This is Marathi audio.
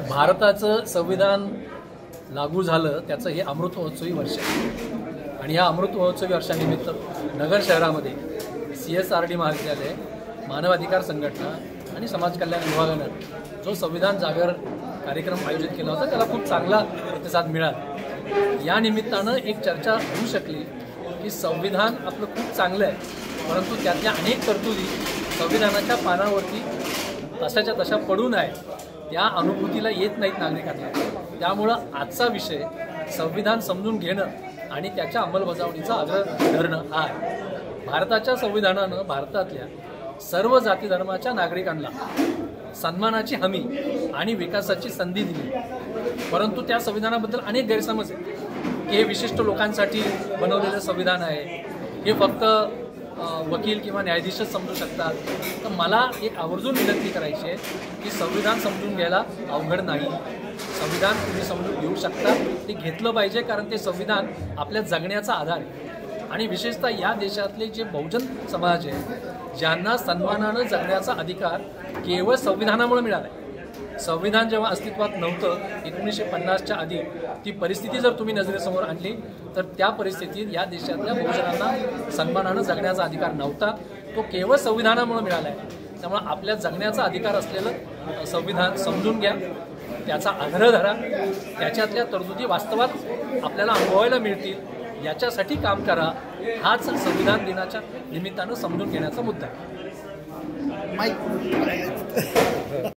भारताचं संविधान लागू झालं त्याचं हे अमृत महोत्सवी वर्ष आहे आणि या अमृत महोत्सवी वर्षानिमित्त नगर शहरामध्ये CSRD महाविद्यालय, मानवाधिकार संघटना आणि समाज कल्याण विभागानं जो संविधान जागर कार्यक्रम आयोजित केला होता त्याला खूप चांगला प्रतिसाद मिळाला। या निमित्तानं एक चर्चा होऊ शकली की संविधान आपलं खूप चांगलं आहे, परंतु त्यातल्या अनेक तरतुदी संविधानाच्या पानावरती तशाच्या तशा पडून आहेत, त्या अनुभूतीला येत नाहीत नागरिकांना। त्यामुळं आजचा विषय संविधान समजून घेणं आणि त्याच्या अंमलबजावणीचा आग्रह धरणं हा आहे। भारताच्या संविधानानं भारतातल्या सर्व जाती धर्माच्या नागरिकांना सन्मानाची हमी आणि विकासाची संधी दिली, परंतु त्या संविधानाबद्दल अनेक गैरसमज आहेत की हे विशिष्ट लोकांसाठी बनवलेलं संविधान आहे, हे फक्त वकील किंवा न्यायाधीशच समजू शकतात। तर मला एक आवर्जून विनंती करायची आहे की संविधान समजून घ्यायला अवघड नाही, संविधान तुम्ही समजून घेऊ शकता, ते घेतलं पाहिजे, कारण ते संविधान आपल्या जगण्याचा आधार आहे। आणि विशेषतः या देशातले जे बहुजन समाज आहे ज्यांना सन्मानानं जगण्याचा अधिकार केवळ संविधानामुळे मिळाला आहे। संविधान जेव्हा अस्तित्वात नव्हतं 1950च्या आधी ती परिस्थिती जर तुम्ही नजरेसमोर आणली तर त्या परिस्थितीत या देशातल्या बहुजनांना सन्मानानं जगण्याचा अधिकार नव्हता, तो केवळ संविधानामुळे मिळाला आहे। त्यामुळे आपल्या जगण्याचा अधिकार असलेलं संविधान समजून घ्या, त्याचा आग्रह धरा, त्याच्यातल्या तरतुदी वास्तवात आपल्याला अनुभवायला मिळतील याच्यासाठी काम करा। हाच संविधान दिनाच्या निमित्तानं समजून घेण्याचा मुद्दा आहे।